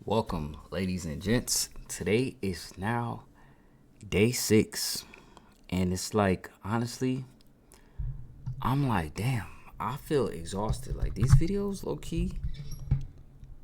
Welcome, ladies and gents. Today is now day 6, and it's like, honestly, I'm like, damn, I feel exhausted. Like, these videos, low key,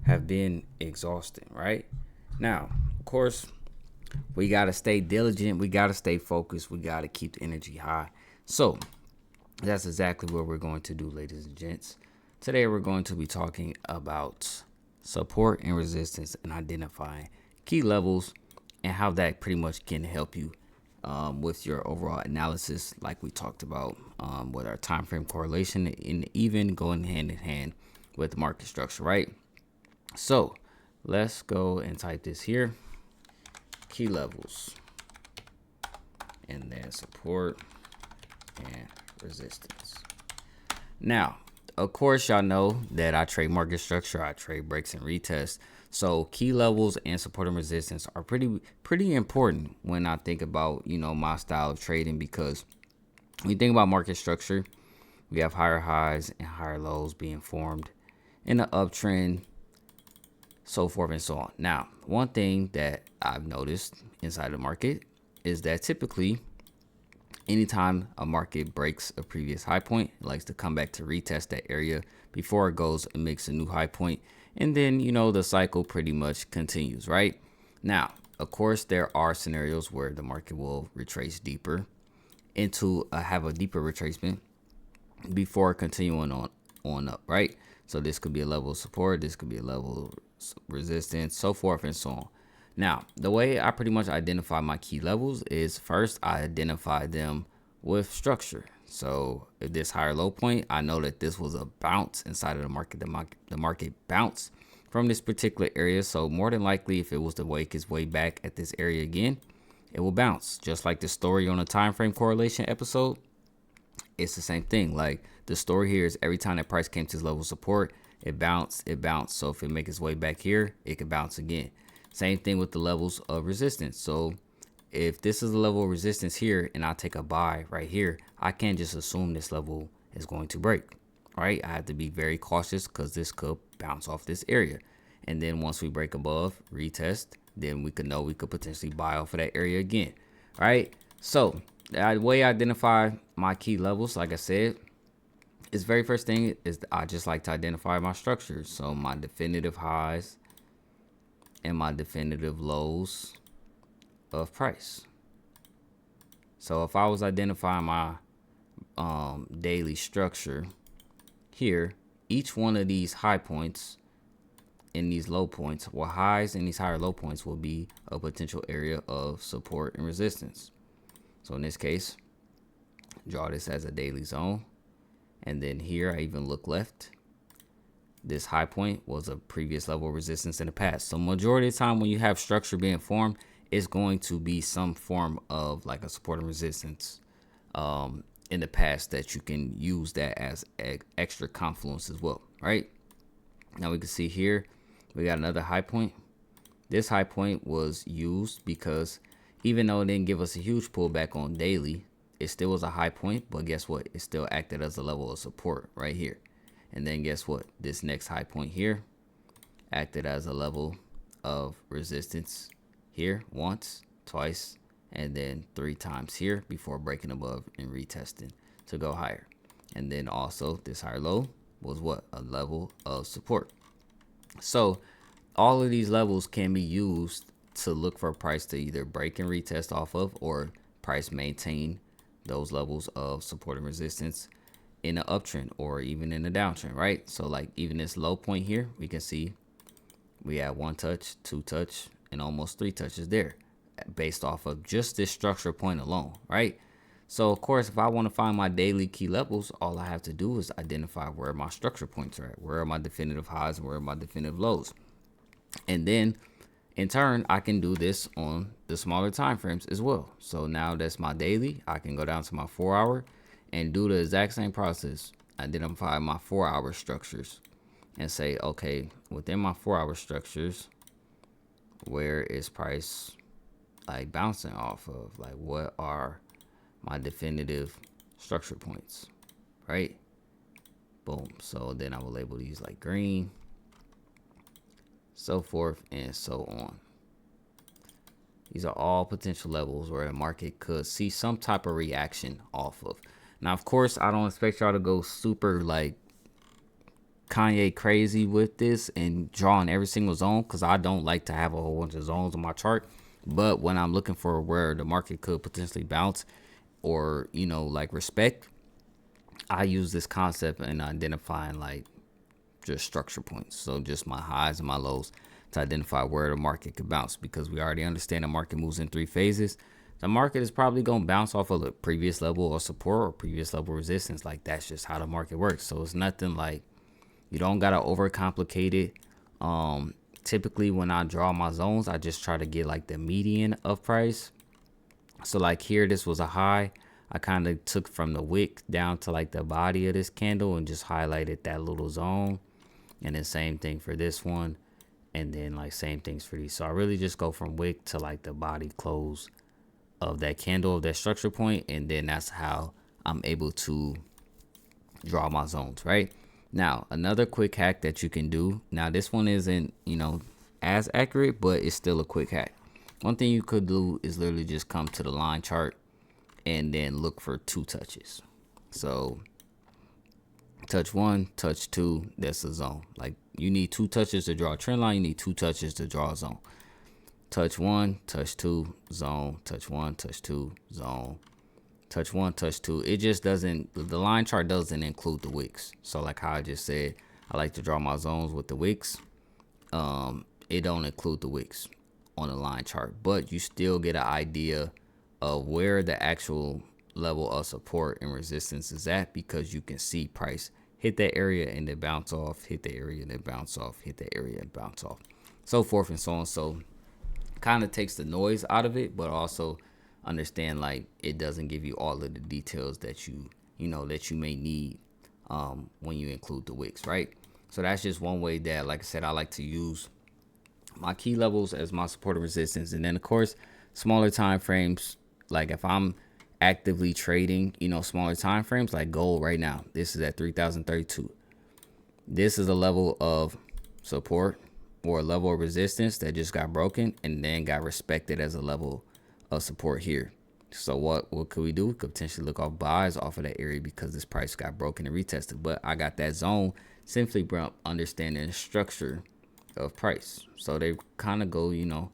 have been exhausting, right? Now, of course, we got to stay diligent, we got to stay focused, we got to keep the energy high. So, that's exactly what we're going to do, ladies and gents. Today, we're going to be talking about support and resistance and identifying key levels and how that pretty much can help you with your overall analysis, like we talked about with our time frame correlation and even going hand in hand with market structure, right? So let's go and type this here: key levels, and then support and resistance. Now, of course, y'all know that I trade market structure, I trade breaks and retests. So key levels and support and resistance are pretty important when I think about, my style of trading, because when you think about market structure, we have higher highs and higher lows being formed in the uptrend, so forth and so on. Now, one thing that I've noticed inside the market is that typically anytime a market breaks a previous high point, it likes to come back to retest that area before it goes and makes a new high point. And then, the cycle pretty much continues, right? Now, of course, there are scenarios where the market will retrace deeper into have a deeper retracement before continuing on up, right? So this could be a level of support, this could be a level of resistance, so forth and so on. Now, the way I pretty much identify my key levels is first I identify them with structure. So if this higher low point, I know that this was a bounce inside of the market. The market bounced from this particular area. So more than likely, if it was to wake its way back at this area again, it will bounce. Just like the story on the time frame correlation episode, it's the same thing. Like, the story here is every time that price came to this level of support, it bounced. So if it makes its way back here, it can bounce again. Same thing with the levels of resistance. So if this is the level of resistance here and I take a buy right here, I can't just assume this level is going to break, right? I have to be very cautious because this could bounce off this area. And then once we break above, retest, then we could know we could potentially buy off of that area again, right? So the way I identify my key levels, like I said, is very first thing is I just like to identify my structures. So my definitive highs and my definitive lows of price. So if I was identifying my daily structure here, each one of these high points and these low points, well, highs and these higher low points will be a potential area of support and resistance. So in this case, draw this as a daily zone. And then here I even look left. This high point was a previous level of resistance in the past. So majority of the time when you have structure being formed, it's going to be some form of like a support and resistance in the past that you can use that as extra confluence as well, right? Now we can see here, we got another high point. This high point was used because even though it didn't give us a huge pullback on daily, it still was a high point, but guess what? It still acted as a level of support right here. And then guess what? This next high point here acted as a level of resistance here once, twice, and then 3 times here before breaking above and retesting to go higher. And then also this higher low was what? A level of support. So all of these levels can be used to look for a price to either break and retest off of, or price maintain those levels of support and resistance in an uptrend or even in a downtrend, right? So like even this low point here, we can see we have 1 touch, 2 touch, and almost 3 touches there based off of just this structure point alone, right? So of course, if I want to find my daily key levels, all I have to do is identify where my structure points are at, where are my definitive highs, and where are my definitive lows. And then in turn, I can do this on the smaller time frames as well. So now that's my daily. I can go down to my 4-hour and do the exact same process. Identify my 4-hour structures and say, okay, within my 4-hour structures, where is price like bouncing off of? Like, what are my definitive structure points, right? Boom. So then I will label these like green, so forth and so on. These are all potential levels where a market could see some type of reaction off of. Now, of course, I don't expect y'all to go super like Kanye crazy with this and drawing every single zone, because I don't like to have a whole bunch of zones on my chart. But when I'm looking for where the market could potentially bounce or, you know, like respect, I use this concept in identifying like just structure points. So just my highs and my lows to identify where the market could bounce, because we already understand the market moves in 3 phases. The market is probably going to bounce off of the previous level of support or previous level resistance. Like that's just how the market works. So it's nothing like, you don't got to overcomplicate it. Typically when I draw my zones, I just try to get like the median of price. So like here, this was a high. I kind of took from the wick down to like the body of this candle and just highlighted that little zone. And then same thing for this one. And then like same things for these. So I really just go from wick to like the body close of that candle, of that structure point. And then that's how I'm able to draw my zones, right? Now, another quick hack that you can do. Now, this one isn't, you know, as accurate, but it's still a quick hack. One thing you could do is literally just come to the line chart and then look for 2 touches. So touch 1, touch 2, that's a zone. Like you need 2 touches to draw a trend line. You need 2 touches to draw a zone. Touch 1, touch 2, zone. Touch 1, touch 2, zone. Touch 1, touch 2. It just doesn't, the line chart doesn't include the wicks. So like how I just said, I like to draw my zones with the wicks. It don't include the wicks on the line chart, but you still get an idea of where the actual level of support and resistance is at, because you can see price hit that area and then bounce off, hit the area and then bounce off, hit that area and bounce off, so forth and so on. So kind of takes the noise out of it, but also understand like it doesn't give you all of the details that you know that you may need when you include the wicks, right? So that's just one way that, like I said, I like to use my key levels as my support and resistance. And then of course, smaller time frames, like if I'm actively trading, you know, smaller time frames, like gold right now, this is at 3032. This is a level of support or a level of resistance that just got broken and then got respected as a level of support here. So what could we do? We could potentially look off buys off of that area because this price got broken and retested. But I got that zone simply from understanding the structure of price. So they kind of go, you know,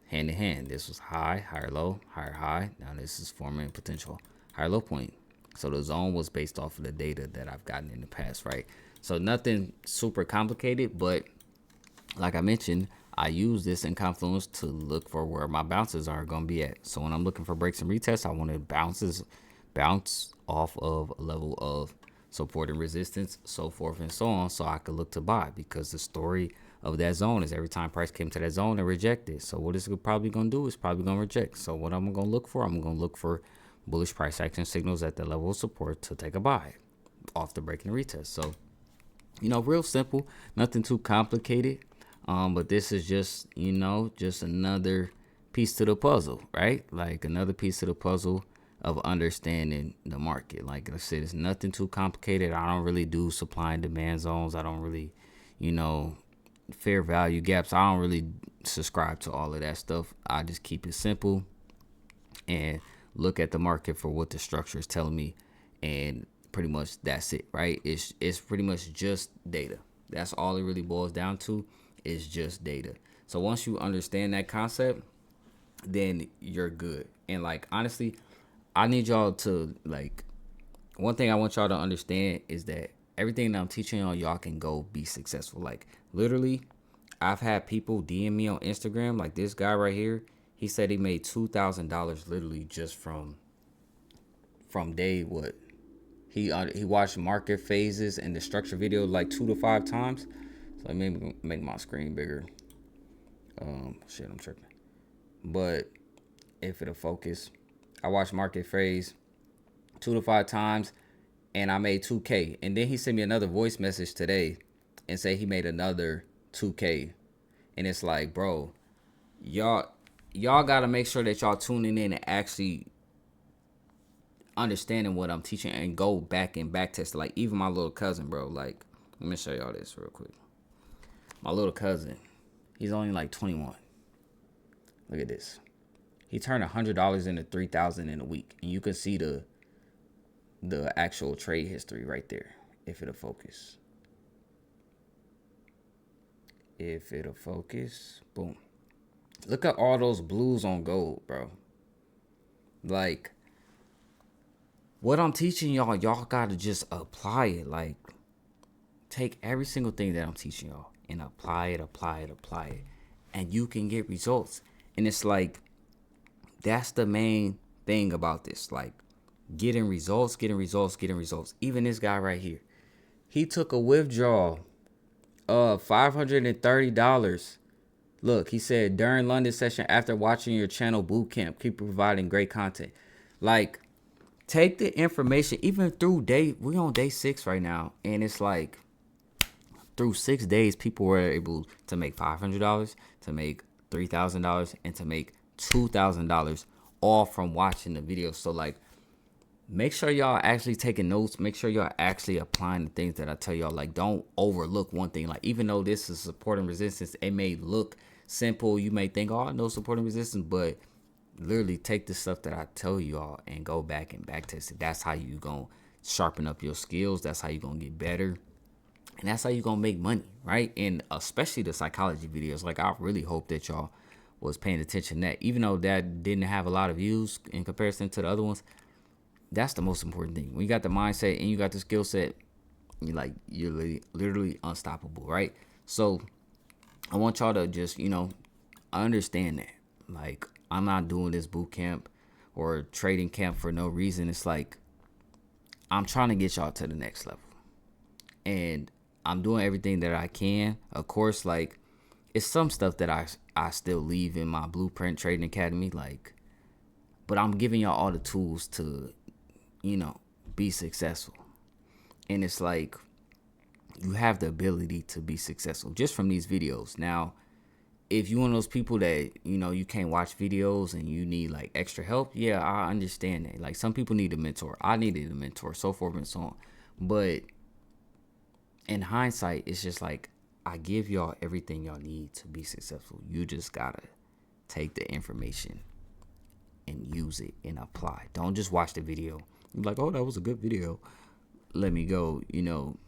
hand in hand. This was high, higher low, higher high. Now this is forming a potential higher low point. So the zone was based off of the data that I've gotten in the past, right? So nothing super complicated, but like I mentioned, I use this in Confluence to look for where my bounces are going to be at. So when I'm looking for breaks and retests, I want to bounce off of a level of support and resistance, so forth and so on, so I could look to buy, because the story of that zone is every time price came to that zone and rejected. So what it's probably going to do is probably going to reject. So what I'm going to look for, I'm going to look for bullish price action signals at the level of support to take a buy off the break and retest. So, you know, real simple, nothing too complicated. But this is just, you know, just another piece to the puzzle, right? Like another piece to the puzzle of understanding the market. Like I said, it's nothing too complicated. I don't really do supply and demand zones. I don't really, you know, fair value gaps. I don't really subscribe to all of that stuff. I just keep it simple and look at the market for what the structure is telling me. And pretty much that's it, right? It's pretty much just data. That's all it really boils down to. Is just data. So once you understand that concept, then you're good. And like honestly, I need y'all to like, one thing I want y'all to understand is that everything that I'm teaching y'all can go be successful. Like literally, I've had people DM me on Instagram, like this guy right here. He said he made $2,000 literally just from day what he watched market phases and the structure video like 2 to 5 times. So let me make my screen bigger. Shit, I'm tripping. But if it'll focus, I watched market phase 2 to 5 times, and I made 2K. And then he sent me another voice message today, and say he made another 2K. And it's like, bro, y'all gotta make sure that y'all tuning in and actually understanding what I'm teaching and go back and back test. Like even my little cousin, bro. Like let me show y'all this real quick. My little cousin, He's only like 21. Look at this. He turned $100 into 3,000 in a week, and you can see the actual trade history right there. If it'll focus. If it'll focus, boom. Look at all those blues on gold, bro. Like, what I'm teaching y'all, y'all gotta just apply it. Like, take every single thing that I'm teaching y'all and apply it. And you can get results. And it's like, that's the main thing about this. Like, getting results. Even this guy right here. He took a withdrawal of $530. Look, he said, during London session, after watching your channel bootcamp, keep providing great content. Like, take the information, even through we on day 6 right now. And it's like, through 6 days, people were able to make $500, to make $3,000, and to make $2,000, all from watching the video. So, like, make sure y'all actually taking notes. Make sure y'all actually applying the things that I tell y'all. Like, don't overlook one thing. Like, even though this is support and resistance, it may look simple. You may think, oh, I know support and resistance, but literally take the stuff that I tell y'all and go back and back test it. That's how you gonna sharpen up your skills. That's how you gonna get better. And that's how you gonna make money, right? And especially the psychology videos. Like, I really hope that y'all was paying attention to that. Even though that didn't have a lot of views in comparison to the other ones, that's the most important thing. When you got the mindset and you got the skill set, you're literally unstoppable, right? So I want y'all to just, understand that. Like, I'm not doing this boot camp or trading camp for no reason. It's like, I'm trying to get y'all to the next level. And I'm doing everything that I can. Of course, like, it's some stuff that I still leave in my Blueprint Trading Academy. Like, but I'm giving y'all all the tools to, be successful. And it's like, you have the ability to be successful just from these videos. Now, if you're one of those people that, you can't watch videos and you need like extra help, yeah, I understand that. Like, some people need a mentor. I needed a mentor, so forth and so on. But in hindsight, it's just like, I give y'all everything y'all need to be successful. You just gotta take the information and use it and apply. Don't just watch the video. You're like, oh, that was a good video. Let me go,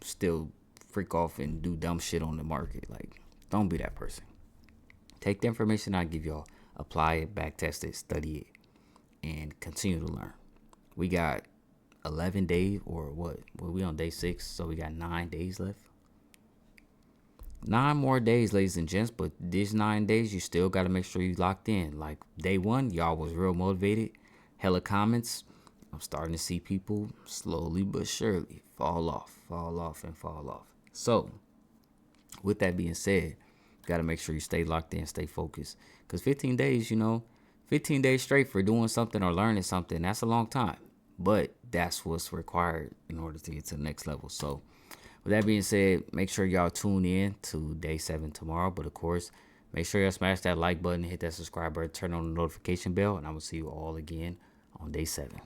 still freak off and do dumb shit on the market. Like, don't be that person. Take the information I give y'all, apply it, back test it, study it, and continue to learn. We got 11 days, or what? Well, we on day 6, so we got 9 days left. 9 more days, ladies and gents, but these 9 days, you still got to make sure you locked in. Like, day 1, y'all was real motivated. Hella comments. I'm starting to see people slowly but surely fall off. So, with that being said, got to make sure you stay locked in, stay focused. Because 15 days, 15 days straight for doing something or learning something, that's a long time. But that's what's required in order to get to the next level. So, with that being said, make sure y'all tune in to day 7 tomorrow. But of course, make sure y'all smash that like button, hit that subscribe button, turn on the notification bell, and I will see you all again on day 7.